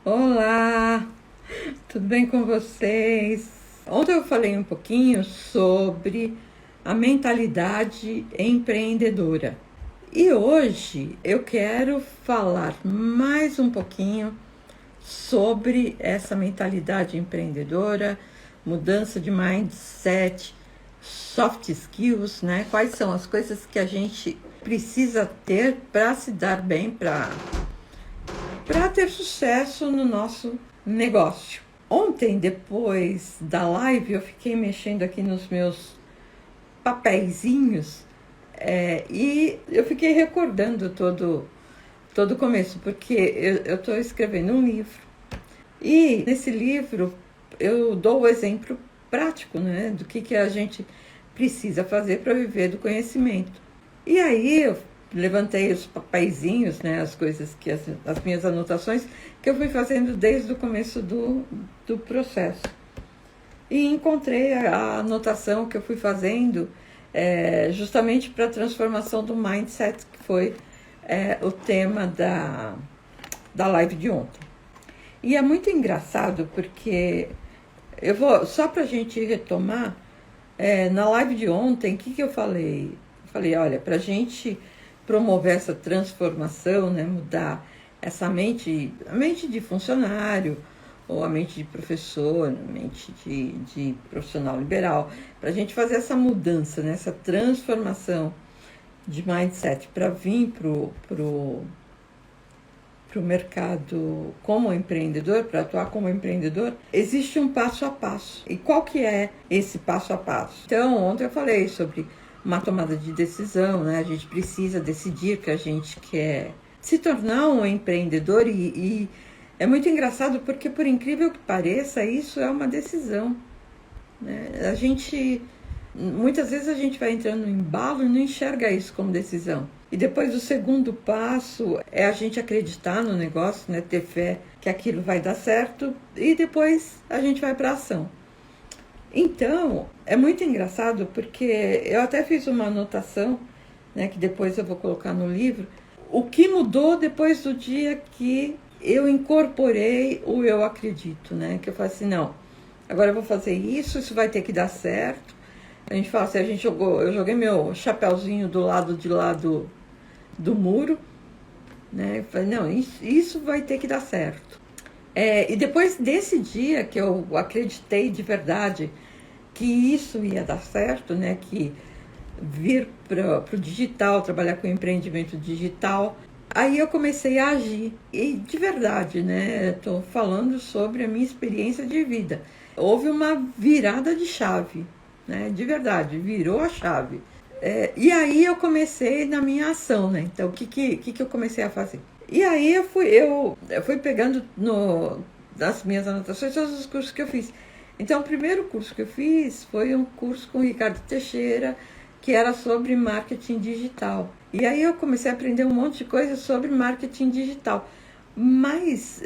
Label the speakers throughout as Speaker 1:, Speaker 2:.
Speaker 1: Olá, tudo bem com vocês? Ontem eu falei um pouquinho sobre a mentalidade empreendedora e hoje eu quero falar mais um pouquinho sobre essa mentalidade empreendedora, mudança de mindset, soft skills, né? Quais são as coisas que a gente precisa ter para se dar bem, para ter sucesso no nosso negócio. Ontem, depois da live, eu fiquei mexendo aqui nos meus papeizinhos e eu fiquei recordando todo o começo, porque eu estou escrevendo um livro e nesse livro eu dou o exemplo prático, né, do que a gente precisa fazer para viver do conhecimento. E aí eu levantei os papeizinhos, né, as coisas que as minhas anotações que eu fui fazendo desde o começo do processo. E encontrei a anotação que eu fui fazendo justamente para a transformação do mindset, que foi o tema da live de ontem. E é muito engraçado porque eu vou, só para a gente retomar, na live de ontem, o que eu falei? Eu falei, olha, para a gente promover essa transformação, né, mudar essa mente, a mente de funcionário, ou a mente de professor, a mente de profissional liberal, para a gente fazer essa mudança, né, essa transformação de mindset para vir pro mercado como empreendedor, para atuar como empreendedor, existe um passo a passo. E qual que é esse passo a passo? Então, ontem eu falei sobre uma tomada de decisão, né? A gente precisa decidir que a gente quer se tornar um empreendedor e é muito engraçado porque, por incrível que pareça, isso é uma decisão, né? Muitas vezes a gente vai entrando no embalo e não enxerga isso como decisão. E depois o segundo passo é a gente acreditar no negócio, né? Ter fé que aquilo vai dar certo e depois a gente vai para a ação. Então, é muito engraçado porque eu até fiz uma anotação, né, que depois eu vou colocar no livro, o que mudou depois do dia que eu incorporei o eu acredito, né? Que eu falei assim, não, agora eu vou fazer isso vai ter que dar certo. A gente fala assim, eu joguei meu chapéuzinho do lado de lá do muro, né? Eu falei, não, isso vai ter que dar certo. E depois desse dia que eu acreditei de verdade que isso ia dar certo, né? Que vir para o digital, trabalhar com empreendimento digital, aí eu comecei a agir. E de verdade, né? Estou falando sobre a minha experiência de vida. Houve uma virada de chave, né? De verdade, virou a chave. E aí eu comecei na minha ação, né? Então, o que eu comecei a fazer? E aí eu fui pegando nas minhas anotações todos os cursos que eu fiz. Então, o primeiro curso que eu fiz foi um curso com o Ricardo Teixeira, que era sobre marketing digital. E aí eu comecei a aprender um monte de coisa sobre marketing digital. Mas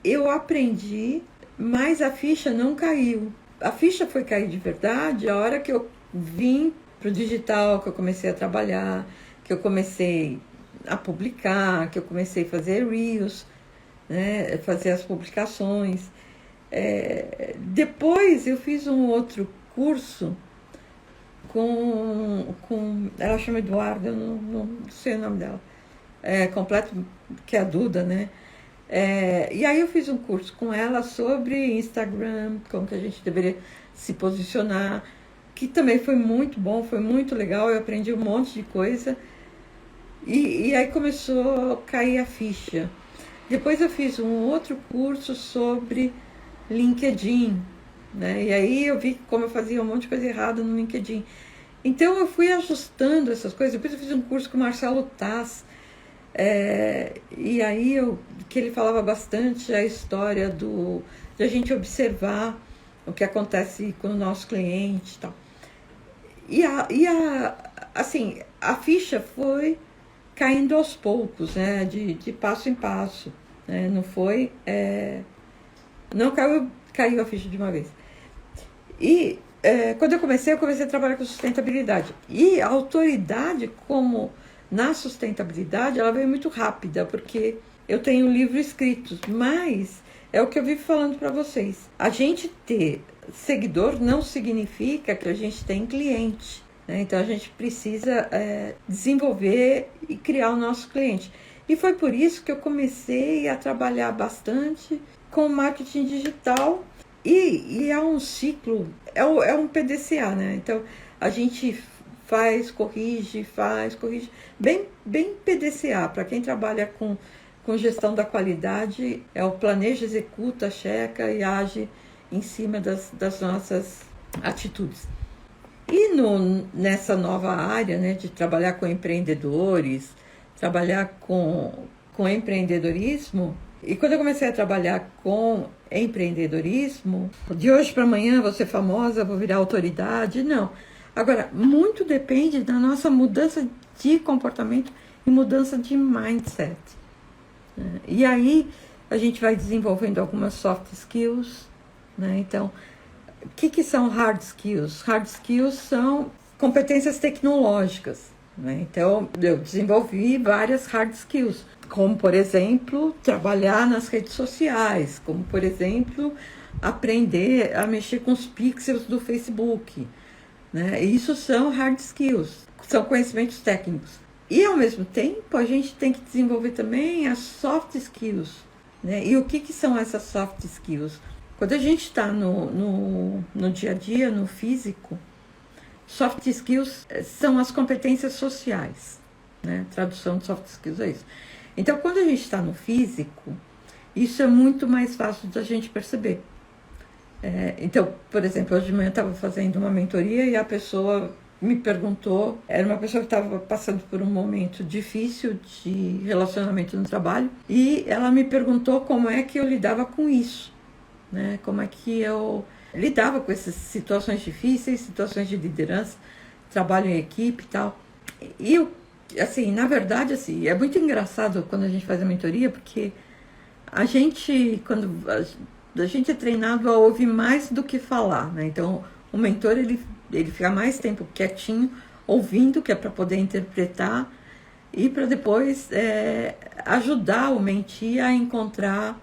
Speaker 1: eu aprendi, mas a ficha não caiu. A ficha foi cair de verdade a hora que eu vim para o digital, que eu comecei a trabalhar, que eu comecei a publicar, que eu comecei a fazer reels, né, fazer as publicações. Depois eu fiz um outro curso com ela chama Eduarda, eu não sei o nome dela, completo, que é a Duda, né? E aí eu fiz um curso com ela sobre Instagram, como que a gente deveria se posicionar, que também foi muito bom, foi muito legal, eu aprendi um monte de coisa. E aí começou a cair a ficha. Depois eu fiz um outro curso sobre LinkedIn, né? E aí eu vi como eu fazia um monte de coisa errada no LinkedIn. Então eu fui ajustando essas coisas. Depois eu fiz um curso com o Marcelo Taz, e aí que ele falava bastante a história de a gente observar o que acontece com o nosso cliente e tal. Assim, a ficha foi caindo aos poucos, né? De passo em passo, né? Não foi... não caiu a ficha de uma vez. E quando eu comecei a trabalhar com sustentabilidade. E a autoridade, como na sustentabilidade, ela veio muito rápida, porque eu tenho livros escritos, mas é o que eu vivo falando para vocês. A gente ter seguidor não significa que a gente tem cliente, né? Então a gente precisa desenvolver e criar o nosso cliente. E foi por isso que eu comecei a trabalhar bastante com marketing digital e é um ciclo, é um PDCA, né? Então a gente faz, corrige, bem PDCA. Para quem trabalha com gestão da qualidade, é o planeja, executa, checa e age em cima das nossas atitudes. E nessa nova área, né, de trabalhar com empreendedores, trabalhar com empreendedorismo, e quando eu comecei a trabalhar com empreendedorismo, de hoje para amanhã vou ser famosa, vou virar autoridade, não. Agora, muito depende da nossa mudança de comportamento e mudança de mindset. E aí a gente vai desenvolvendo algumas soft skills, né? Então, o que são hard skills? Hard skills são competências tecnológicas, né? Então, eu desenvolvi várias hard skills, como, por exemplo, trabalhar nas redes sociais, como, por exemplo, aprender a mexer com os pixels do Facebook, né? Isso são hard skills, são conhecimentos técnicos. E, ao mesmo tempo, a gente tem que desenvolver também as soft skills, né? E o que são essas soft skills? Quando a gente está no dia a dia, no físico, soft skills são as competências sociais, né? Tradução de soft skills é isso. Então, quando a gente está no físico, isso é muito mais fácil da gente perceber. Então, por exemplo, hoje de manhã eu estava fazendo uma mentoria e a pessoa me perguntou, era uma pessoa que estava passando por um momento difícil de relacionamento no trabalho, e ela me perguntou como é que eu lidava com isso, né? Como é que eu lidava com essas situações difíceis, situações de liderança, trabalho em equipe e tal. E eu, assim, na verdade, assim, é muito engraçado quando a gente faz a mentoria, porque a gente, quando a gente é treinado a ouvir mais do que falar, né? Então, o mentor, ele fica mais tempo quietinho, ouvindo, que é para poder interpretar e para depois ajudar o mentee a encontrar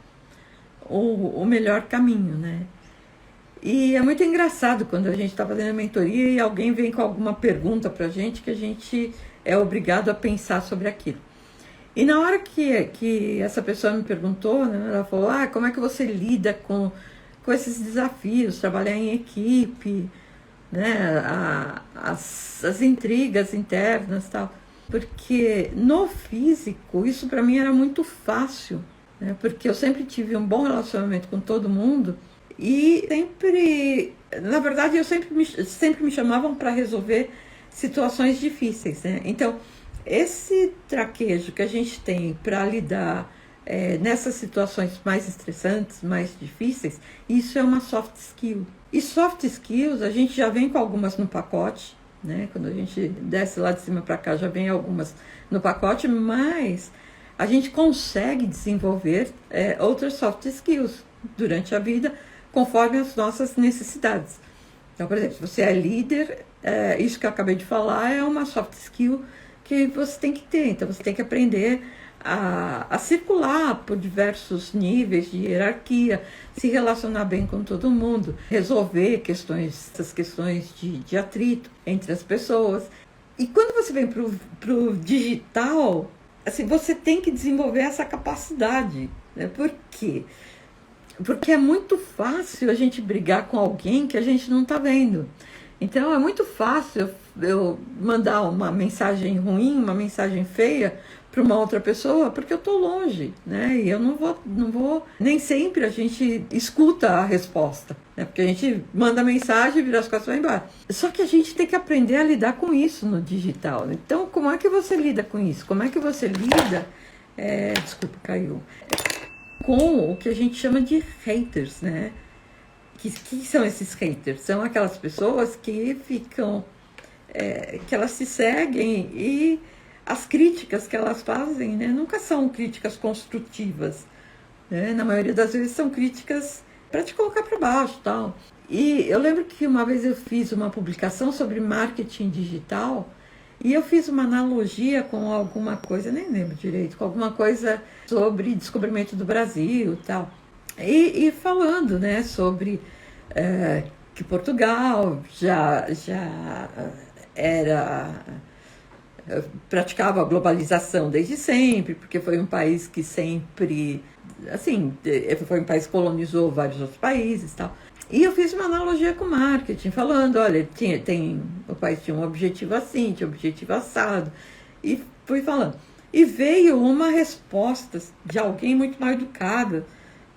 Speaker 1: o melhor caminho, né? E é muito engraçado quando a gente está fazendo a mentoria e alguém vem com alguma pergunta para a gente que a gente é obrigado a pensar sobre aquilo. E na hora que essa pessoa me perguntou, né, ela falou, como é que você lida com esses desafios, trabalhar em equipe, né, as intrigas internas e tal. Porque no físico, isso para mim era muito fácil, né, porque eu sempre tive um bom relacionamento com todo mundo e sempre, na verdade, eu sempre me chamavam para resolver situações difíceis, né? Então, esse traquejo que a gente tem para lidar nessas situações mais estressantes, mais difíceis, isso é uma soft skill. E soft skills, a gente já vem com algumas no pacote, né? Quando a gente desce lá de cima para cá, já vem algumas no pacote, mas a gente consegue desenvolver outras soft skills durante a vida, conforme as nossas necessidades. Então, por exemplo, se você é líder, isso que eu acabei de falar é uma soft skill que você tem que ter. Então, você tem que aprender a circular por diversos níveis de hierarquia, se relacionar bem com todo mundo, resolver essas questões de atrito entre as pessoas. E quando você vem para o digital, assim, você tem que desenvolver essa capacidade, né? Por quê? Porque é muito fácil a gente brigar com alguém que a gente não está vendo. Então, é muito fácil eu mandar uma mensagem ruim, uma mensagem feia para uma outra pessoa, porque eu estou longe, né? E eu não vou, nem sempre a gente escuta a resposta, né? Porque a gente manda mensagem, vira as costas e vai embora. Só que a gente tem que aprender a lidar com isso no digital. Então, como é que você lida com isso? Como é que você lida... Desculpa, caiu. Com o que a gente chama de haters, né? Que são esses haters? São aquelas pessoas que ficam, que elas se seguem e as críticas que elas fazem, né, nunca são críticas construtivas, né? Na maioria das vezes são críticas para te colocar para baixo, tal. E eu lembro que uma vez eu fiz uma publicação sobre marketing digital E eu fiz uma analogia com alguma coisa, nem lembro direito, com alguma coisa sobre descobrimento do Brasil e tal. E falando, né, sobre que Portugal já era praticava a globalização desde sempre, porque foi um país que sempre, assim, foi um país que colonizou vários outros países e tal. E eu fiz uma analogia com o marketing, falando, olha, o país tinha um objetivo assim, tinha um objetivo assado, e fui falando. E veio uma resposta de alguém muito mal educada,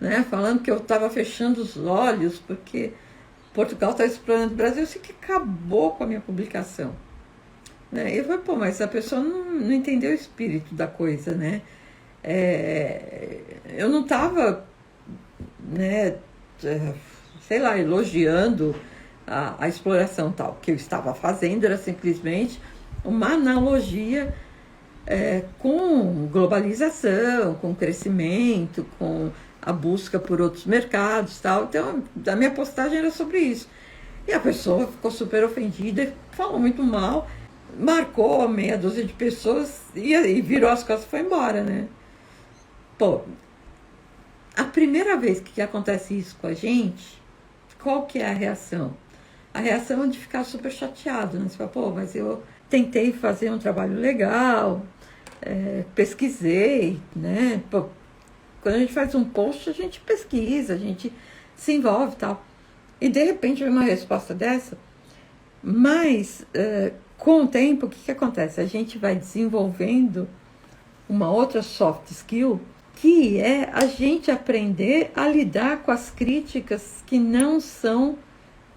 Speaker 1: né, falando que eu estava fechando os olhos, porque Portugal está explorando o Brasil, isso que acabou com a minha publicação. Né? Eu falei, pô, mas a pessoa não entendeu o espírito da coisa, né? Eu não estava, né, sei lá, elogiando a exploração tal. O que eu estava fazendo era simplesmente uma analogia com globalização, com crescimento, com a busca por outros mercados tal. Então, a minha postagem era sobre isso. E a pessoa ficou super ofendida, falou muito mal, marcou meia dúzia de pessoas e virou as costas e foi embora, né? Pô, a primeira vez que acontece isso com a gente, qual que é a reação? A reação é de ficar super chateado, né? Você fala, pô, mas eu tentei fazer um trabalho legal, pesquisei, né? Pô, quando a gente faz um post, a gente pesquisa, a gente se envolve e tal. E de repente vem uma resposta dessa, mas com o tempo, o que acontece? A gente vai desenvolvendo uma outra soft skill, que é a gente aprender a lidar com as críticas que não são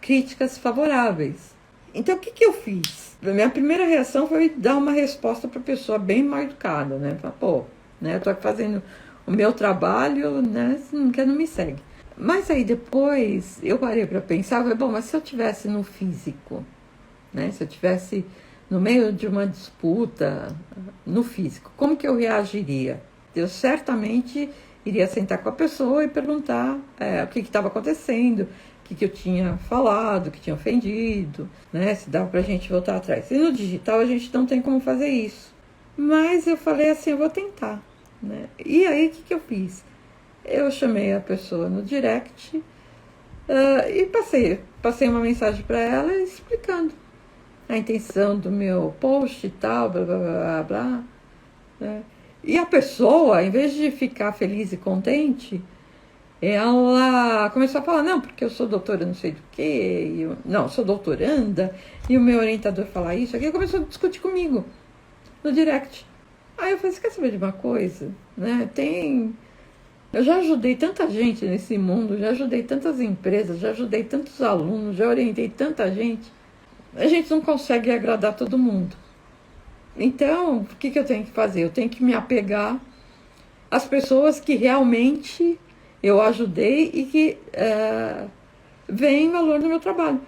Speaker 1: críticas favoráveis. Então, o que eu fiz? A minha primeira reação foi dar uma resposta para a pessoa bem mal educada, né? Falar, pô, né, eu tô aqui fazendo o meu trabalho, né, você não me segue. Mas aí depois eu parei para pensar, falei, bom, mas se eu tivesse no físico, né, se eu tivesse no meio de uma disputa no físico, como que eu reagiria? Eu certamente iria sentar com a pessoa e perguntar o que estava acontecendo, o que eu tinha falado, o que tinha ofendido, né, se dava para a gente voltar atrás. E no digital a gente não tem como fazer isso. Mas eu falei assim, eu vou tentar. Né? E aí o que eu fiz? Eu chamei a pessoa no direct e passei uma mensagem para ela explicando a intenção do meu post e tal, blá, blá, blá, blá. Né? E a pessoa, em vez de ficar feliz e contente, ela começou a falar, não, porque eu sou doutora não sei do que, não, sou doutoranda, e o meu orientador fala isso, aqui começou a discutir comigo no direct. Aí eu falei, você quer saber de uma coisa? Né? Eu já ajudei tanta gente nesse mundo, já ajudei tantas empresas, já ajudei tantos alunos, já orientei tanta gente. A gente não consegue agradar todo mundo. Então, o que eu tenho que fazer? Eu tenho que me apegar às pessoas que realmente eu ajudei e que veem valor no meu trabalho.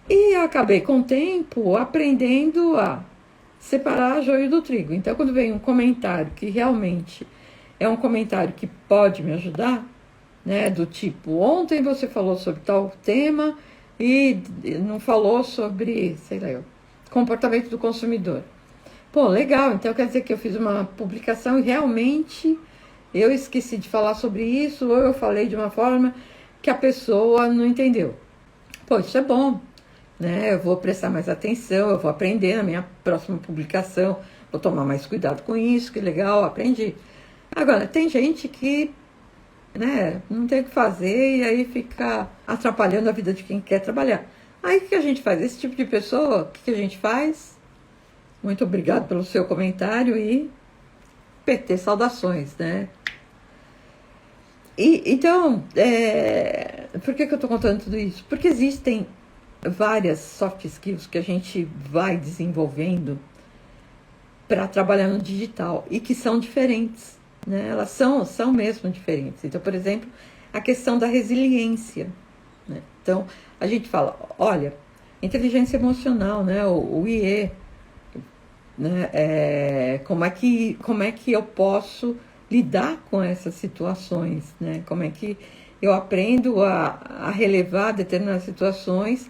Speaker 1: E eu acabei com o tempo aprendendo a separar joio do trigo. Então, quando vem um comentário que realmente é um comentário que pode me ajudar, né, do tipo, ontem você falou sobre tal tema e não falou sobre, sei lá, comportamento do consumidor. Pô, legal, então quer dizer que eu fiz uma publicação e realmente eu esqueci de falar sobre isso, ou eu falei de uma forma que a pessoa não entendeu. Pô, isso é bom, né? Eu vou prestar mais atenção, eu vou aprender na minha próxima publicação, vou tomar mais cuidado com isso, que legal, aprendi. Agora, tem gente que, né, não tem o que fazer e aí fica atrapalhando a vida de quem quer trabalhar. Aí o que a gente faz? Esse tipo de pessoa, o que a gente faz? Muito obrigado pelo seu comentário e PT saudações, né? Então, por que eu estou contando tudo isso? Porque existem várias soft skills que a gente vai desenvolvendo para trabalhar no digital e que são diferentes, né? Elas são mesmo diferentes. Então, por exemplo, a questão da resiliência, né? Então, a gente fala, olha, inteligência emocional, né? O IE, né? Como é que eu posso lidar com essas situações, né? Como é que eu aprendo a relevar determinadas situações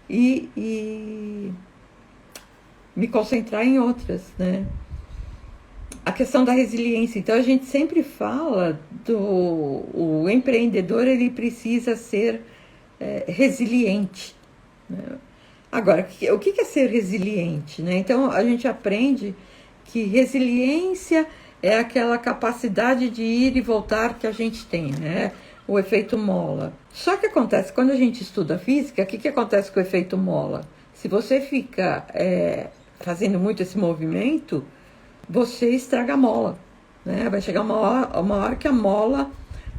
Speaker 1: e me concentrar em outras, né? A questão da resiliência. Então, a gente sempre fala o empreendedor, ele precisa ser resiliente, né? Agora, o que é ser resiliente, né? Então, a gente aprende que resiliência é aquela capacidade de ir e voltar que a gente tem, né? O efeito mola. Só que acontece, quando a gente estuda física, o que acontece com o efeito mola? Se você fica fazendo muito esse movimento, você estraga a mola, né? Vai chegar uma hora que a mola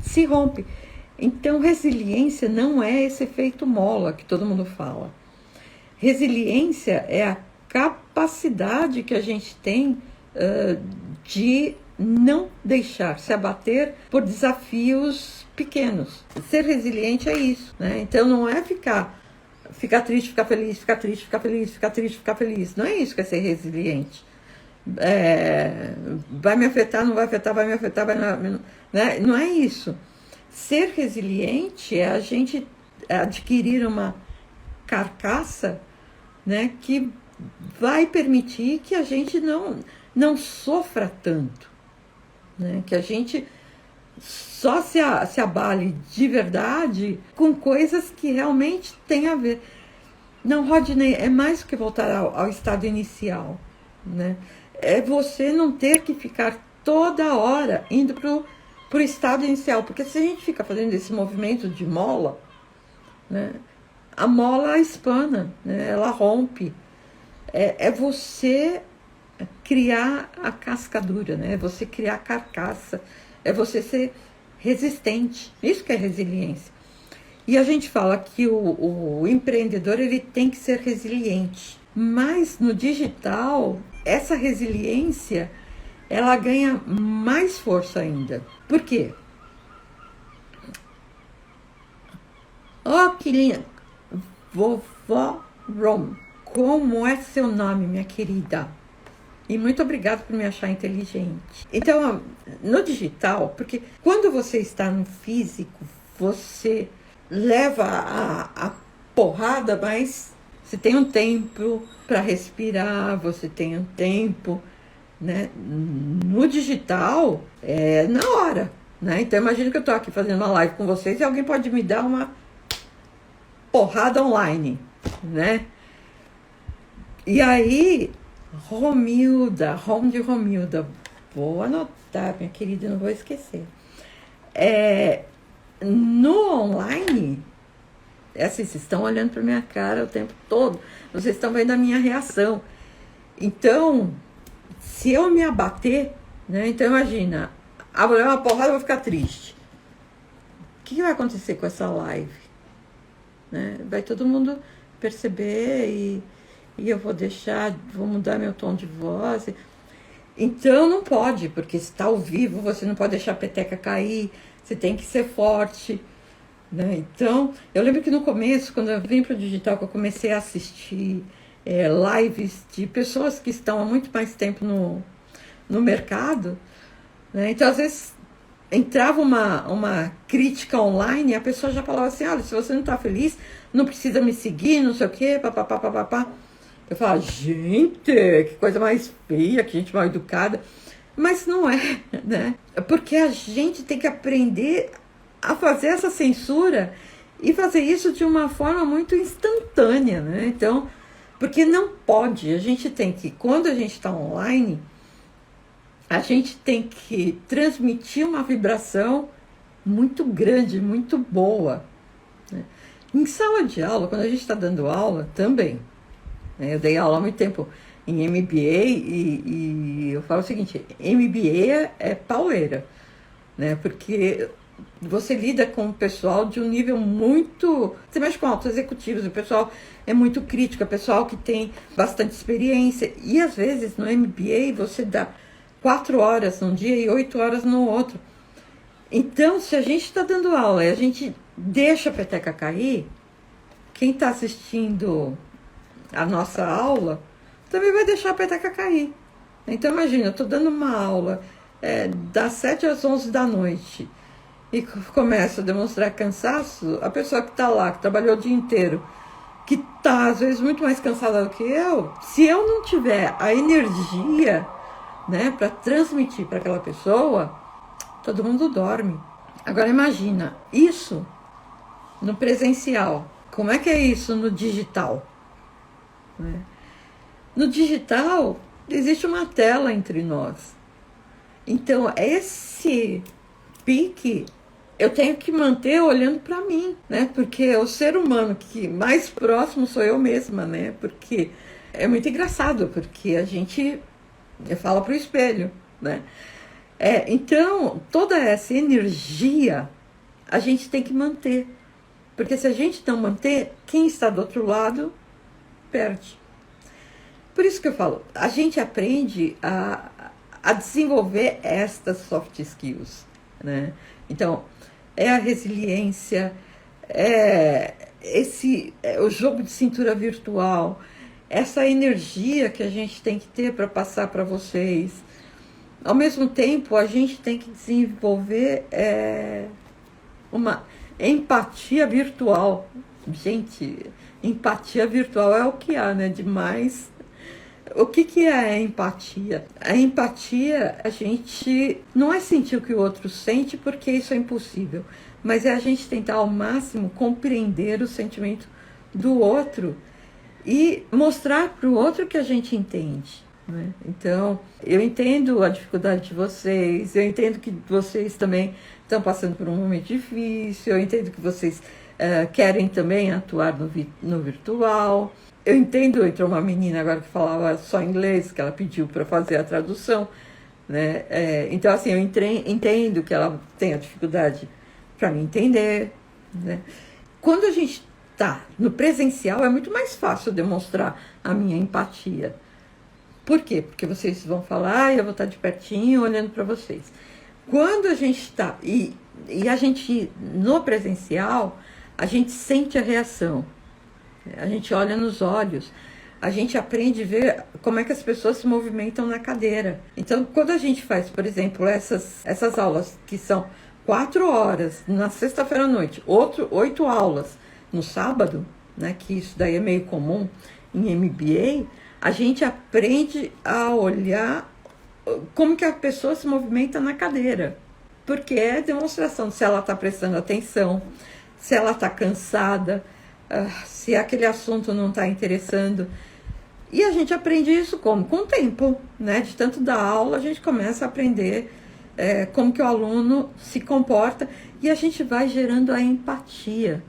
Speaker 1: se rompe. Então, resiliência não é esse efeito mola que todo mundo fala. Resiliência é a capacidade que a gente tem de não deixar se abater por desafios pequenos. Ser resiliente é isso, né? Então, não é ficar triste, ficar feliz, ficar triste, ficar feliz, ficar triste, ficar feliz. Não é isso que é ser resiliente. Vai me afetar, não vai afetar, vai me afetar, né? Não é isso. Ser resiliente é a gente adquirir uma carcaça, né, que vai permitir que a gente não sofra tanto, né? Que a gente só se abale de verdade com coisas que realmente têm a ver. Não, Rodney, é mais do que voltar ao estado inicial, né? É você não ter que ficar toda hora indo pro estado inicial. Porque se a gente fica fazendo esse movimento de mola, né, a mola espana, né, ela rompe. É você criar a cascadura, né? É você criar a carcaça. É você ser resistente. Isso que é resiliência. E a gente fala que o empreendedor, ele tem que ser resiliente. Mas no digital, essa resiliência, ela ganha mais força ainda. Por quê? Oh, que linda! Vovó Rom, como é seu nome, minha querida? E muito obrigada por me achar inteligente. Então, no digital, porque quando você está no físico, você leva a porrada, mas você tem um tempo para respirar, você tem um tempo, né? No digital, é na hora, né? Então, imagina que eu estou aqui fazendo uma live com vocês e alguém pode me dar uma porrada online, né? E aí, Romilda, vou anotar, minha querida, não vou esquecer. No online, vocês estão olhando para minha cara o tempo todo, vocês estão vendo a minha reação. Então, se eu me abater, né? Então imagina, vou levar uma porrada, eu vou ficar triste. O que vai acontecer com essa live? Né? Vai todo mundo perceber e eu vou mudar meu tom de voz. Então não pode, porque se está ao vivo, você não pode deixar a peteca cair, você tem que ser forte, né? Então, eu lembro que no começo, quando eu vim para o digital, que eu comecei a assistir lives de pessoas que estão há muito mais tempo no mercado, né? Então, às vezes, entrava uma crítica online e a pessoa já falava assim, olha, se você não está feliz, não precisa me seguir, não sei o quê, papapá. Eu falava, gente, que coisa mais feia, que gente mal educada. Mas não é, né? Porque a gente tem que aprender a fazer essa censura e fazer isso de uma forma muito instantânea, né? Então, porque não pode, a gente tem que, quando a gente está online, a gente tem que transmitir uma vibração muito grande, muito boa, né? Em sala de aula, quando a gente está dando aula, também. Eu dei aula há muito tempo em MBA e eu falo o seguinte, MBA é pauleira, né? Porque você lida com o pessoal de um nível muito... Você mexe com altos executivos, o pessoal é muito crítico, é pessoal que tem bastante experiência. E às vezes no MBA você dá 4 horas num dia e 8 horas no outro. Então, se a gente está dando aula e a gente deixa a peteca cair, quem está assistindo a nossa aula também vai deixar a peteca cair. Então, imagina, eu estou dando uma aula das 7 às 11 da noite e começo a demonstrar cansaço, a pessoa que está lá, que trabalhou o dia inteiro, que está às vezes muito mais cansada do que eu, se eu não tiver a energia, né, para transmitir para aquela pessoa, todo mundo dorme. Agora imagina isso no presencial. Como é que é isso no digital? Né? No digital existe uma tela entre nós. Então esse pique eu tenho que manter olhando para mim, né? Porque o ser humano que mais próximo sou eu mesma, né? Porque é muito engraçado, porque a gente fala pro espelho, né? Então, toda essa energia a gente tem que manter. Porque se a gente não manter, quem está do outro lado perde. Por isso que eu falo, a gente aprende a desenvolver estas soft skills, né? Então, é a resiliência, o jogo de cintura virtual, essa energia que a gente tem que ter para passar para vocês. Ao mesmo tempo, a gente tem que desenvolver uma empatia virtual. Gente, empatia virtual é o que há, né? Demais. O que é a empatia? A empatia, a gente não é sentir o que o outro sente, porque isso é impossível, mas é a gente tentar ao máximo compreender o sentimento do outro e mostrar para o outro que a gente entende, né? Então, eu entendo a dificuldade de vocês, eu entendo que vocês também estão passando por um momento difícil, eu entendo que vocês querem também atuar no virtual. Eu entendo, entrou uma menina agora que falava só inglês, que ela pediu para fazer a tradução, né? Então, assim, eu entendo que ela tem a dificuldade para me entender, né? Quando a gente está no presencial, é muito mais fácil demonstrar a minha empatia. Por quê? Porque vocês vão falar e eu vou estar de pertinho olhando para vocês. Quando a gente está... E a gente, no presencial, a gente sente a reação. A gente olha nos olhos, a gente aprende a ver como é que as pessoas se movimentam na cadeira. Então, quando a gente faz, por exemplo, essas aulas que são 4 horas na sexta-feira à noite, 8 aulas no sábado, né, que isso daí é meio comum em MBA, a gente aprende a olhar como que a pessoa se movimenta na cadeira. Porque é demonstração se ela está prestando atenção, se ela está cansada, se aquele assunto não está interessando. E a gente aprende isso como? Com o tempo, né? De tanto dar aula, a gente começa a aprender como que o aluno se comporta e a gente vai gerando a empatia,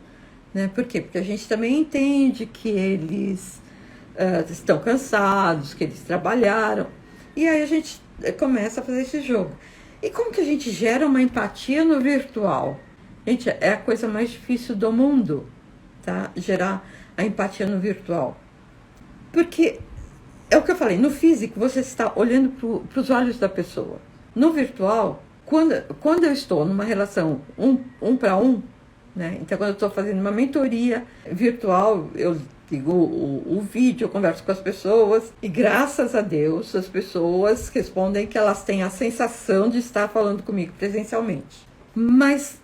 Speaker 1: né? Por quê? Porque a gente também entende que eles estão cansados, que eles trabalharam, e aí a gente começa a fazer esse jogo. E como que a gente gera uma empatia no virtual? Gente, é a coisa mais difícil do mundo, tá? Gerar a empatia no virtual. Porque é o que eu falei, no físico você está olhando para os olhos da pessoa. No virtual, quando eu estou numa relação um para um, né? Então quando eu estou fazendo uma mentoria virtual, eu ligo o vídeo, eu converso com as pessoas e graças a Deus as pessoas respondem que elas têm a sensação de estar falando comigo presencialmente. Mas,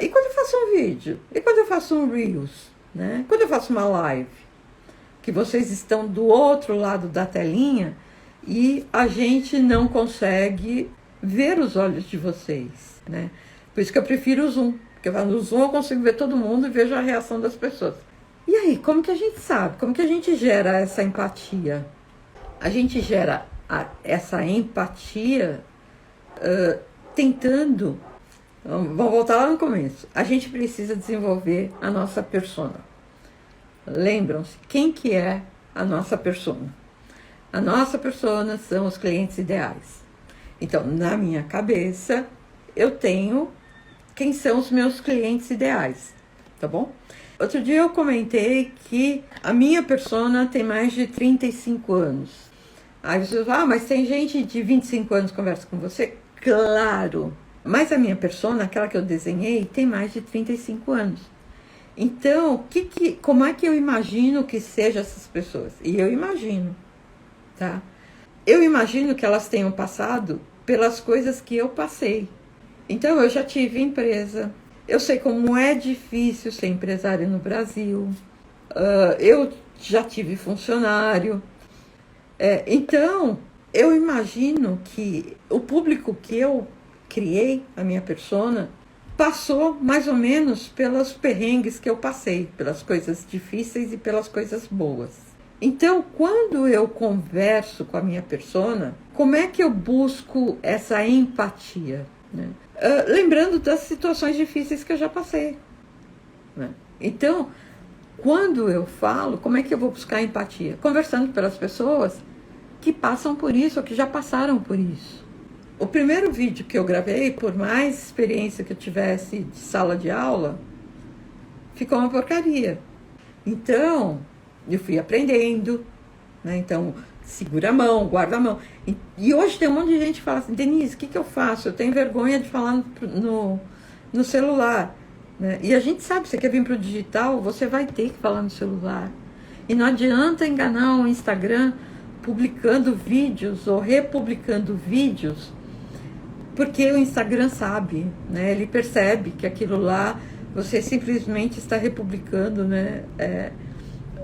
Speaker 1: e quando eu faço um vídeo? E quando eu faço um Reels? Né? Quando eu faço uma live, que vocês estão do outro lado da telinha e a gente não consegue ver os olhos de vocês, né? Por isso que eu prefiro o Zoom, porque no Zoom eu consigo ver todo mundo e vejo a reação das pessoas. E aí, como que a gente sabe? Como que a gente gera essa empatia? A gente gera essa empatia tentando... Vamos voltar lá no começo. A gente precisa desenvolver a nossa persona. Lembram-se, quem que é a nossa persona? A nossa persona são os clientes ideais. Então, na minha cabeça, eu tenho quem são os meus clientes ideais, tá bom? Outro dia eu comentei que a minha persona tem mais de 35 anos. Aí você fala, mas tem gente de 25 anos que conversa com você? Claro! Mas a minha persona, aquela que eu desenhei, tem mais de 35 anos. Então, como é que eu imagino que sejam essas pessoas? E eu imagino, tá? Eu imagino que elas tenham passado pelas coisas que eu passei. Então, eu já tive empresa. Eu sei como é difícil ser empresário no Brasil. Eu já tive funcionário. Então, eu imagino que o público que eu criei, a minha persona, passou mais ou menos pelos perrengues que eu passei, pelas coisas difíceis e pelas coisas boas. Então, quando eu converso com a minha persona, como é que eu busco essa empatia? Né? Lembrando das situações difíceis que eu já passei. Né? Então, quando eu falo, como é que eu vou buscar empatia? Conversando pelas pessoas que passam por isso ou que já passaram por isso. O primeiro vídeo que eu gravei, por mais experiência que eu tivesse de sala de aula, ficou uma porcaria. Então, eu fui aprendendo, né? Então, segura a mão, guarda a mão. E hoje tem um monte de gente que fala assim, Denise, o que eu faço? Eu tenho vergonha de falar no celular. Né? E a gente sabe, você quer vir para o digital, você vai ter que falar no celular. E não adianta enganar o Instagram publicando vídeos ou republicando vídeos, porque o Instagram sabe, né? Ele percebe que aquilo lá, você simplesmente está republicando, né?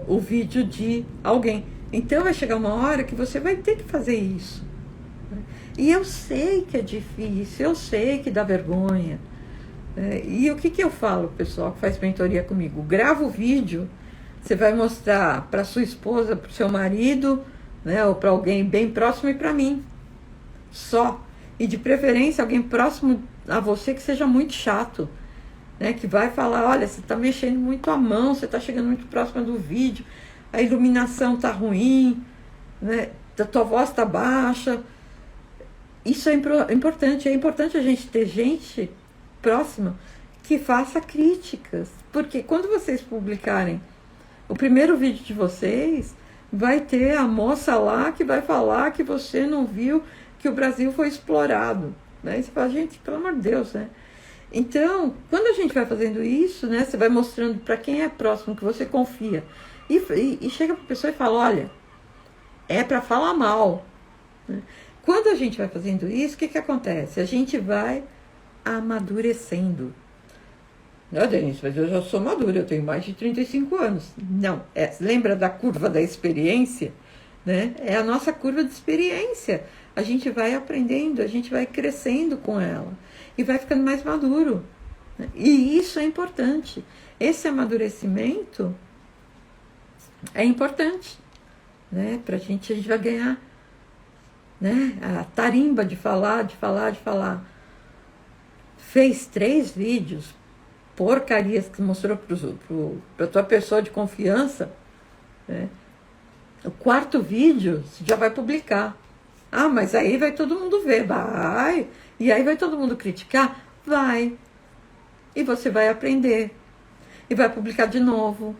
Speaker 1: O vídeo de alguém. Então vai chegar uma hora que você vai ter que fazer isso. E eu sei que é difícil, eu sei que dá vergonha. E o que eu falo, pessoal que faz mentoria comigo? Grava o vídeo, você vai mostrar para sua esposa, para o seu marido, né, ou para alguém bem próximo e para mim. Só. E de preferência alguém próximo a você que seja muito chato. Né, que vai falar, olha, você está mexendo muito a mão, você está chegando muito próximo do vídeo, a iluminação está ruim, né, a tua voz está baixa. Isso é importante. É importante a gente ter gente próxima que faça críticas. Porque quando vocês publicarem o primeiro vídeo de vocês, vai ter a moça lá que vai falar que você não viu que o Brasil foi explorado. Né? E você fala, gente, pelo amor de Deus, né? Então, quando a gente vai fazendo isso, né, você vai mostrando para quem é próximo, que você confia, e chega para a pessoa e fala, olha, é para falar mal. Né? Quando a gente vai fazendo isso, o que acontece? A gente vai amadurecendo. Não, Denise, mas eu já sou madura, eu tenho mais de 35 anos. Não, lembra da curva da experiência? Né? É a nossa curva de experiência. A gente vai aprendendo, a gente vai crescendo com ela. E vai ficando mais maduro. Né? E isso é importante. Esse amadurecimento é importante. Né? A gente vai ganhar, né? A tarimba de falar. Fez 3 vídeos, porcarias que mostrou para a tua pessoa de confiança. Né? O 4º vídeo você já vai publicar. Ah, mas aí vai todo mundo ver. Vai. E aí vai todo mundo criticar? Vai. E você vai aprender. E vai publicar de novo.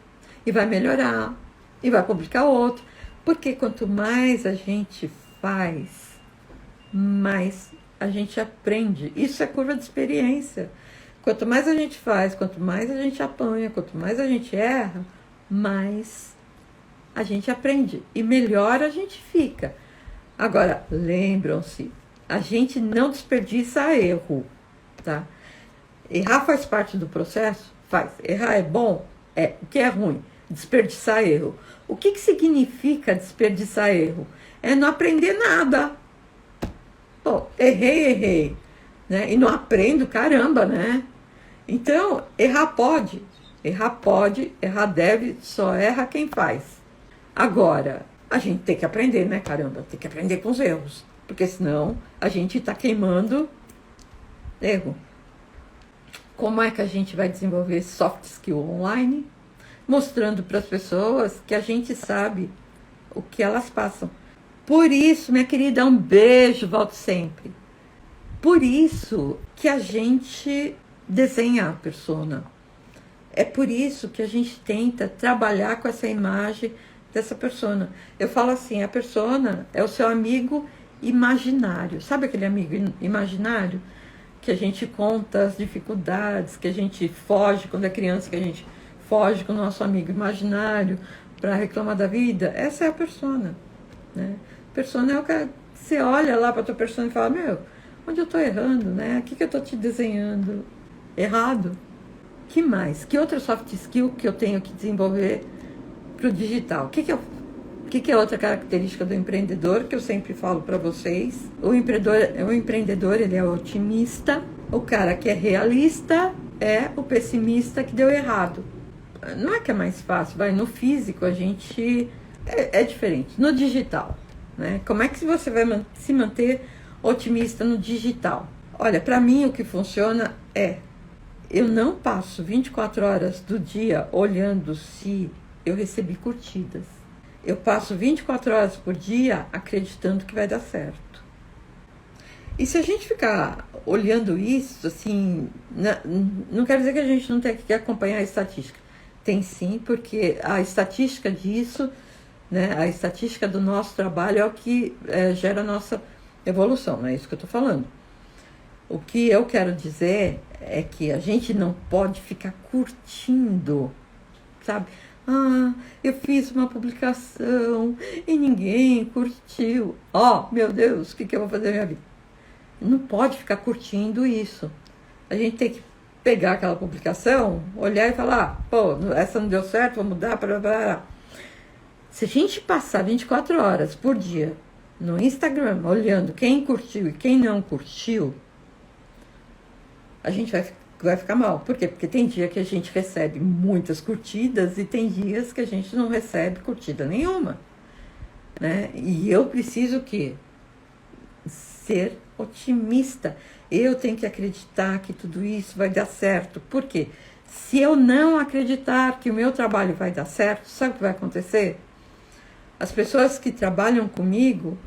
Speaker 1: E vai melhorar. E vai publicar outro. Porque quanto mais a gente faz, mais a gente aprende. Isso é curva de experiência. Quanto mais a gente faz, quanto mais a gente apanha, quanto mais a gente erra, mais a gente aprende. E melhor a gente fica. Agora, lembram-se, a gente não desperdiça erro, tá? Errar faz parte do processo? Faz. Errar é bom? É. O que é ruim? Desperdiçar erro. O que significa desperdiçar erro? É não aprender nada. Pô, errei, né? E não aprendo, caramba, né? Então, errar pode, errar deve, só erra quem faz. Agora, a gente tem que aprender, né, caramba? Tem que aprender com os erros, porque senão a gente está queimando erro. Como é que a gente vai desenvolver esse soft skill online? Mostrando para as pessoas que a gente sabe o que elas passam. Por isso, minha querida, um beijo, volto sempre. Por isso que a gente desenha a persona. É por isso que a gente tenta trabalhar com essa imagem dessa persona. Eu falo assim, a persona é o seu amigo imaginário. Sabe aquele amigo imaginário? Que a gente conta as dificuldades, que a gente foge quando é criança, que a gente foge com o nosso amigo imaginário para reclamar da vida. Essa é a persona. Né? Persona é o que você olha lá para a tua persona e fala, meu, onde eu estou errando, né? O que eu estou te desenhando errado? Que mais? Que outra soft skill que eu tenho que desenvolver para o digital. O que é outra característica do empreendedor que eu sempre falo para vocês? O empreendedor, ele é otimista, o cara que é realista é o pessimista que deu errado. Não é que é mais fácil, no físico a gente é diferente. No digital, né? Como é que você vai se manter otimista no digital? Olha, para mim o que funciona eu não passo 24 horas do dia olhando se eu recebi curtidas. Eu passo 24 horas por dia acreditando que vai dar certo. E se a gente ficar olhando isso, assim, não quer dizer que a gente não tem que acompanhar a estatística. Tem sim, porque a estatística disso, né, a estatística do nosso trabalho é o que gera a nossa evolução, não é isso que eu estou falando. O que eu quero dizer é que a gente não pode ficar curtindo, sabe? Eu fiz uma publicação e ninguém curtiu. Meu Deus, o que eu vou fazer na minha vida? Não pode ficar curtindo isso. A gente tem que pegar aquela publicação, olhar e falar, essa não deu certo, vou mudar, blá. Se a gente passar 24 horas por dia no Instagram, olhando quem curtiu e quem não curtiu, a gente vai ficar mal. Por quê? Porque tem dia que a gente recebe muitas curtidas e tem dias que a gente não recebe curtida nenhuma, né? E eu preciso o quê? Ser otimista. Eu tenho que acreditar que tudo isso vai dar certo. Por quê? Se eu não acreditar que o meu trabalho vai dar certo, sabe o que vai acontecer? As pessoas que trabalham comigo,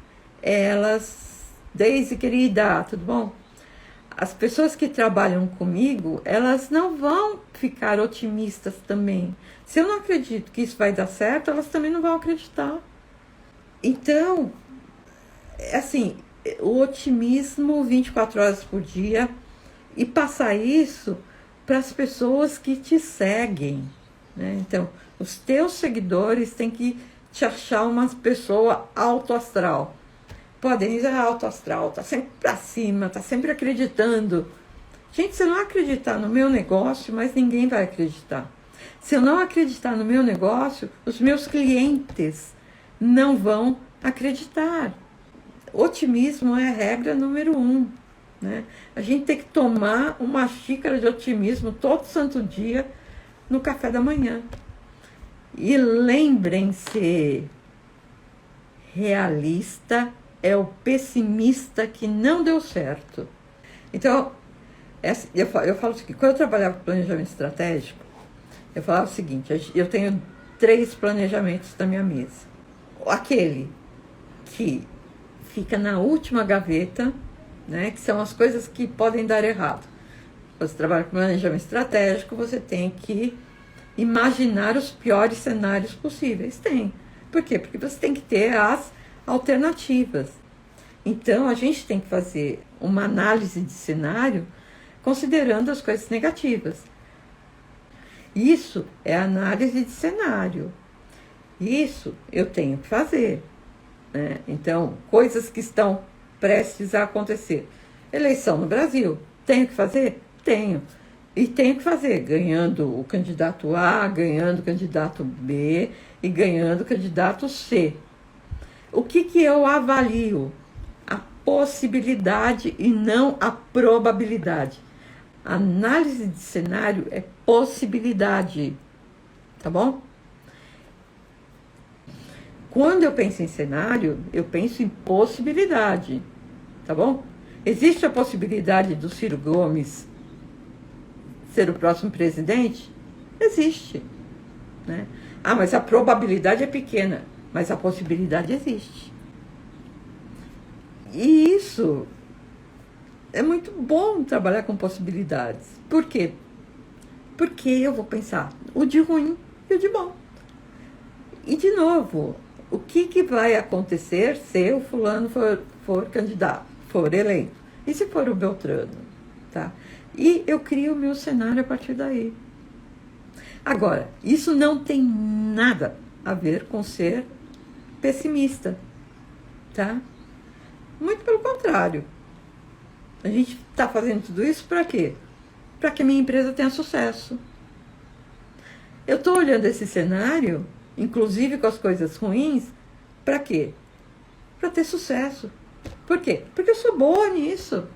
Speaker 1: Deise querida, tudo bom? As pessoas que trabalham comigo, elas não vão ficar otimistas também. Se eu não acredito que isso vai dar certo, elas também não vão acreditar. Então, assim, o otimismo 24 horas por dia e passar isso para as pessoas que te seguem, né? Então, os teus seguidores têm que te achar uma pessoa autoastral. Pô, a Denise é autoastral, tá sempre pra cima, tá sempre acreditando. Gente, se eu não acreditar no meu negócio, mas ninguém vai acreditar. Se eu não acreditar no meu negócio, os meus clientes não vão acreditar. Otimismo é a regra número 1, né? A gente tem que tomar uma xícara de otimismo todo santo dia no café da manhã. E lembrem-se, realista é o pessimista que não deu certo. Então, eu falo assim, quando eu trabalhava com planejamento estratégico, eu falava o seguinte, eu tenho 3 planejamentos na minha mesa. Aquele que fica na última gaveta, né, que são as coisas que podem dar errado. Você trabalha com planejamento estratégico, você tem que imaginar os piores cenários possíveis. Tem. Por quê? Porque você tem que ter as alternativas. Então, a gente tem que fazer uma análise de cenário considerando as coisas negativas. Isso é análise de cenário. Isso eu tenho que fazer, né? Então, coisas que estão prestes a acontecer. Eleição no Brasil. Tenho que fazer? Tenho. E tenho que fazer, ganhando o candidato A, ganhando o candidato B e ganhando o candidato C. O que eu avalio? A possibilidade e não a probabilidade. A análise de cenário é possibilidade, tá bom? Quando eu penso em cenário, eu penso em possibilidade, tá bom? Existe a possibilidade do Ciro Gomes ser o próximo presidente? Existe, né? Mas a probabilidade é pequena, mas a possibilidade existe. E isso é muito bom trabalhar com possibilidades. Por quê? Porque eu vou pensar o de ruim e o de bom. E, de novo, o que vai acontecer se o fulano for candidato, for eleito? E se for o Beltrano? Tá? E eu crio o meu cenário a partir daí. Agora, isso não tem nada a ver com ser pessimista, tá? Muito pelo contrário. A gente está fazendo tudo isso para quê? Para que a minha empresa tenha sucesso. Eu estou olhando esse cenário inclusive com as coisas ruins, para quê? Para ter sucesso. Por quê? Porque eu sou boa nisso.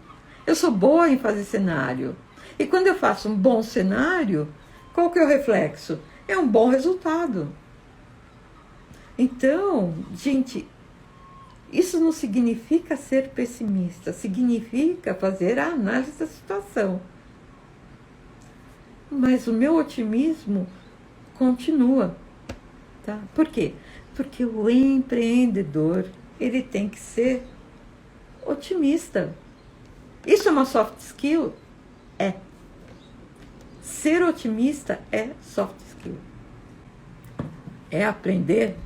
Speaker 1: Eu sou boa em fazer cenário. E quando eu faço um bom cenário, qual que é o reflexo? É um bom resultado. Então, gente, isso não significa ser pessimista, significa fazer a análise da situação. Mas o meu otimismo continua, tá? Por quê? Porque o empreendedor, ele tem que ser otimista. Isso é uma soft skill? É. Ser otimista é soft skill. É aprender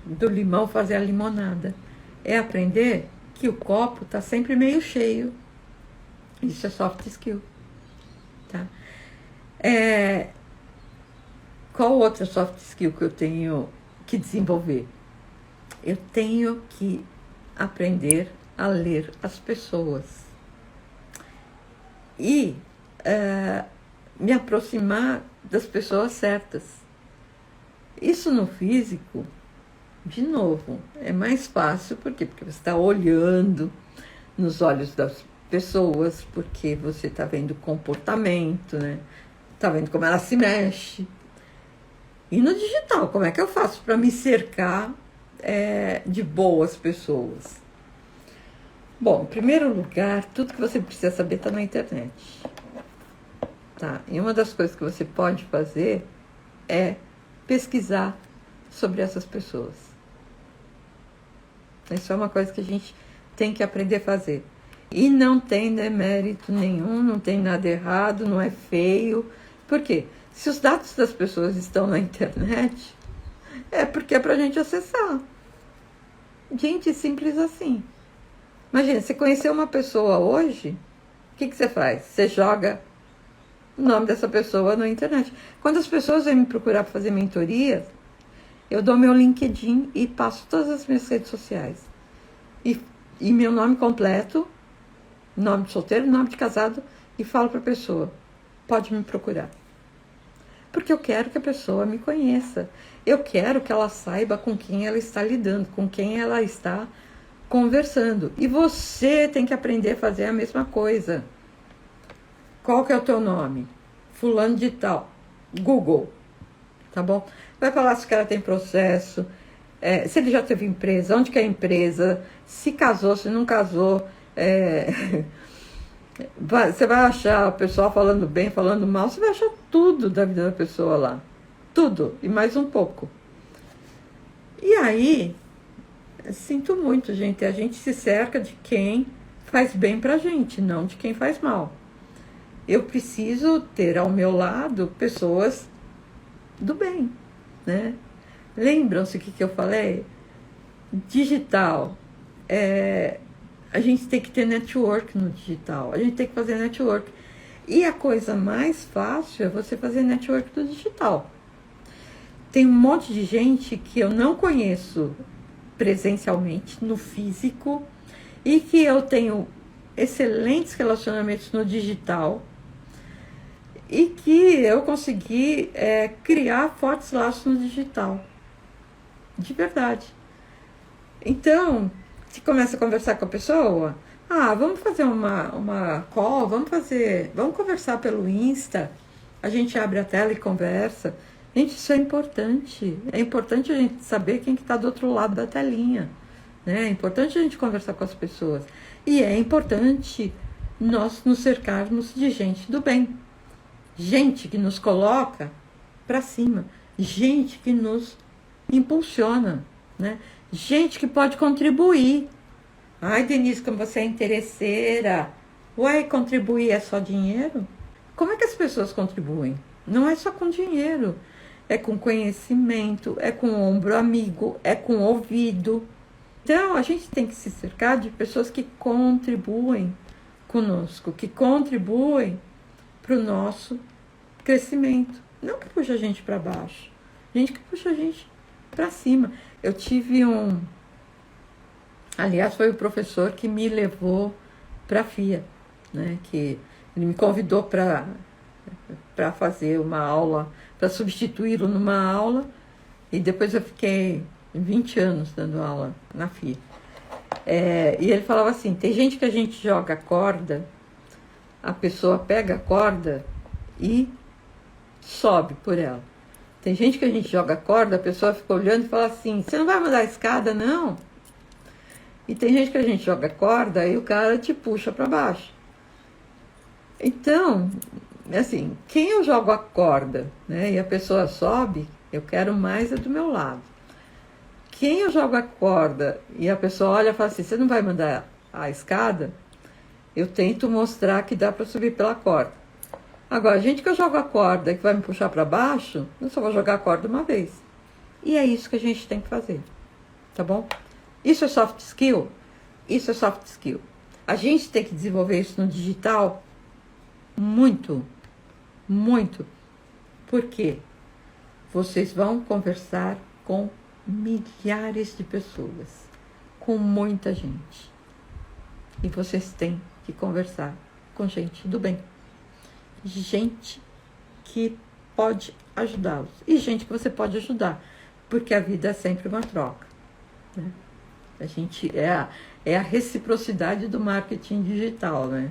Speaker 1: do limão fazer a limonada. É aprender que o copo está sempre meio cheio. Isso é soft skill. Tá? Qual outra soft skill que eu tenho que desenvolver? Eu tenho que aprender a ler as pessoas. E me aproximar das pessoas certas. Isso no físico, de novo, é mais fácil, por quê? Porque você está olhando nos olhos das pessoas, porque você está vendo o comportamento, né? Está vendo como ela se mexe. E no digital, como é que eu faço para me cercar de boas pessoas? Bom, em primeiro lugar, tudo que você precisa saber está na internet. Tá? E uma das coisas que você pode fazer é pesquisar sobre essas pessoas. Isso é uma coisa que a gente tem que aprender a fazer. E não tem demérito nenhum, não tem nada errado, não é feio. Por quê? Se os dados das pessoas estão na internet, é porque é pra gente acessar. Gente, simples assim. Imagina, você conheceu uma pessoa hoje, o que você faz? Você joga o nome dessa pessoa na internet. Quando as pessoas vêm me procurar para fazer mentorias, eu dou meu LinkedIn e passo todas as minhas redes sociais. E meu nome completo, nome de solteiro, nome de casado, e falo para a pessoa, pode me procurar. Porque eu quero que a pessoa me conheça. Eu quero que ela saiba com quem ela está lidando, com quem ela está conversando. E você tem que aprender a fazer a mesma coisa. Qual que é o teu nome? Fulano de tal. Google. Tá bom? Vai falar se o cara tem processo, se ele já teve empresa, onde que é a empresa, se casou, se não casou. Você vai achar o pessoal falando bem, falando mal, você vai achar tudo da vida da pessoa lá. Tudo. E mais um pouco. E aí, sinto muito, gente. A gente se cerca de quem faz bem pra gente, não de quem faz mal. Eu preciso ter ao meu lado pessoas do bem, né? Lembram-se o que eu falei? Digital. A gente tem que ter network no digital. A gente tem que fazer network. E a coisa mais fácil é você fazer network do digital. Tem um monte de gente que eu não conheço presencialmente, no físico, e que eu tenho excelentes relacionamentos no digital, e que eu consegui criar fortes laços no digital. De verdade. Então, você começa a conversar com a pessoa, vamos fazer uma call, vamos conversar pelo Insta, a gente abre a tela e conversa. Gente, isso é importante. É importante a gente saber quem que está do outro lado da telinha. Né? É importante a gente conversar com as pessoas. E é importante nós nos cercarmos de gente do bem. Gente que nos coloca para cima. Gente que nos impulsiona. Né? Gente que pode contribuir. Ai, Denise, como você é interesseira. Ué, contribuir é só dinheiro? Como é que as pessoas contribuem? Não é só com dinheiro. É com conhecimento, é com ombro amigo, é com ouvido. Então, a gente tem que se cercar de pessoas que contribuem conosco, que contribuem para o nosso crescimento. Não que puxa a gente para baixo, gente que puxa a gente para cima. Eu tive aliás, foi o professor que me levou para a FIA, né? Que ele me convidou para fazer uma aula, para substituí-lo numa aula, E depois eu fiquei 20 anos dando aula na FIA. E ele falava assim, tem gente que a gente joga corda, a pessoa pega a corda e sobe por ela. Tem gente que a gente joga corda, a pessoa fica olhando e fala assim, você não vai mudar a escada, não? E tem gente que a gente joga corda e o cara te puxa para baixo. Então, assim, quem eu jogo a corda, né, e a pessoa sobe, eu quero mais do meu lado. Quem eu jogo a corda e a pessoa olha e fala assim, você não vai mandar a escada? Eu tento mostrar que dá para subir pela corda. Agora, gente que eu jogo a corda e que vai me puxar para baixo, eu só vou jogar a corda uma vez. E é isso que a gente tem que fazer, tá bom? Isso é soft skill? Isso é soft skill. A gente tem que desenvolver isso no digital muito, muito. Por quê? Vocês vão conversar com milhares de pessoas, com muita gente. E vocês têm que conversar com gente do bem. Gente que pode ajudá-los. E gente que você pode ajudar. Porque a vida é sempre uma troca, né? A gente é a reciprocidade do marketing digital, né?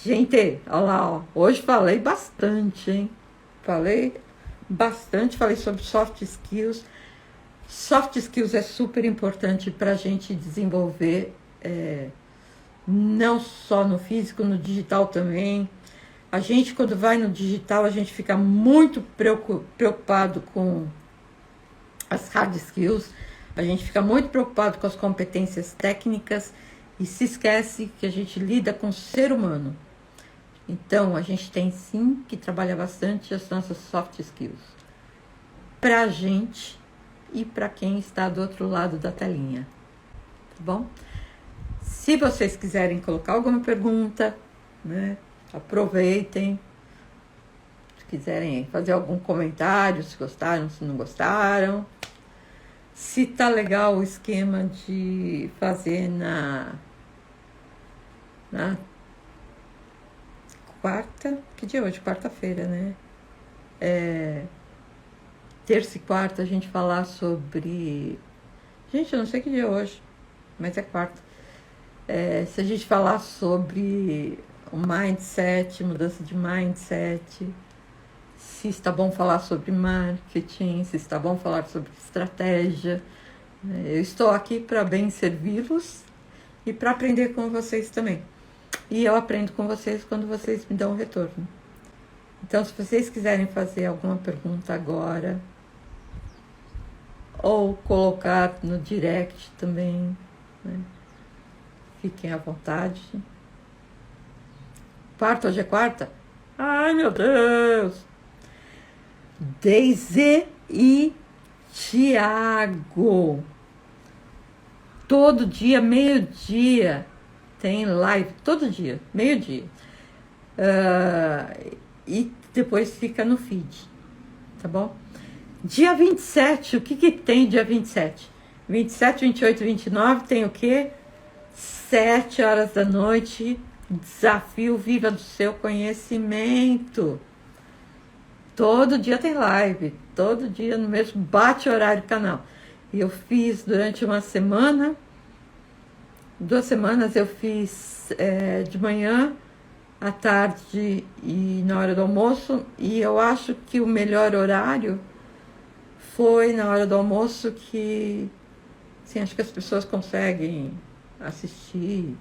Speaker 1: Gente, olha lá, ó, hoje falei bastante, hein? Falei bastante, falei sobre soft skills. Soft skills é super importante para a gente desenvolver, não só no físico, no digital também. A gente, quando vai no digital, a gente fica muito preocupado com as hard skills, a gente fica muito preocupado com as competências técnicas e se esquece que a gente lida com o ser humano. Então, a gente tem sim que trabalhar bastante as nossas soft skills para a gente e para quem está do outro lado da telinha, tá bom? Se vocês quiserem colocar alguma pergunta, né, aproveitem. Se quiserem fazer algum comentário, se gostaram, se não gostaram. Se tá legal o esquema de fazer na quarta, que dia é hoje? Quarta-feira, né? Terça e quarta a gente falar sobre... Gente, eu não sei que dia é hoje, mas é quarta. Se a gente falar sobre o mindset, mudança de mindset, se está bom falar sobre marketing, se está bom falar sobre estratégia. Eu estou aqui para bem servi-los e para aprender com vocês também. E eu aprendo com vocês quando vocês me dão um retorno. Então, se vocês quiserem fazer alguma pergunta agora, ou colocar no direct também, né? Fiquem à vontade. Quarta, hoje é quarta? Ai, meu Deus! Deise e Tiago. Todo dia, meio-dia, tem live. Todo dia, meio-dia. E depois fica no feed, tá bom? Dia 27, o que tem dia 27? 27, 28, 29 tem o quê? 7 horas da noite, desafio Viva do Seu Conhecimento. Todo dia tem live, todo dia no mesmo bate-horário canal. E eu fiz durante uma semana, 2 semanas eu fiz de manhã, à tarde e na hora do almoço. E eu acho que o melhor horário foi na hora do almoço, que assim, acho que as pessoas conseguem assistir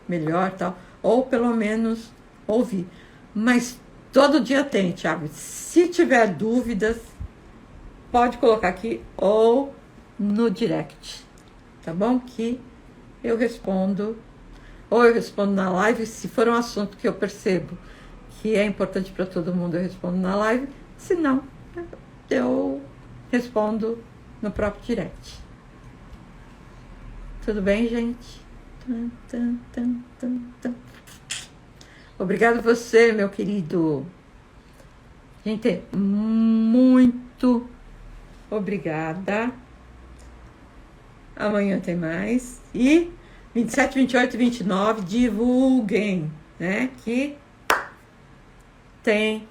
Speaker 1: melhor, tal, ou pelo menos ouvir. Mas todo dia tem, Thiago. Se tiver dúvidas, pode colocar aqui ou no direct, tá bom? Que eu respondo, ou eu respondo na live, se for um assunto que eu percebo que é importante para todo mundo, eu respondo na live. Se não, eu respondo no próprio direct. Tudo bem, gente? Obrigado você, meu querido. Gente, muito obrigada. Amanhã tem mais. E 27, 28 e 29, divulguem, né? Que tem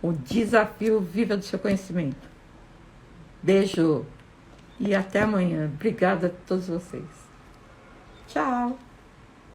Speaker 1: o desafio Viva do Seu Conhecimento. Beijo e até amanhã. Obrigada a todos vocês. Tchau.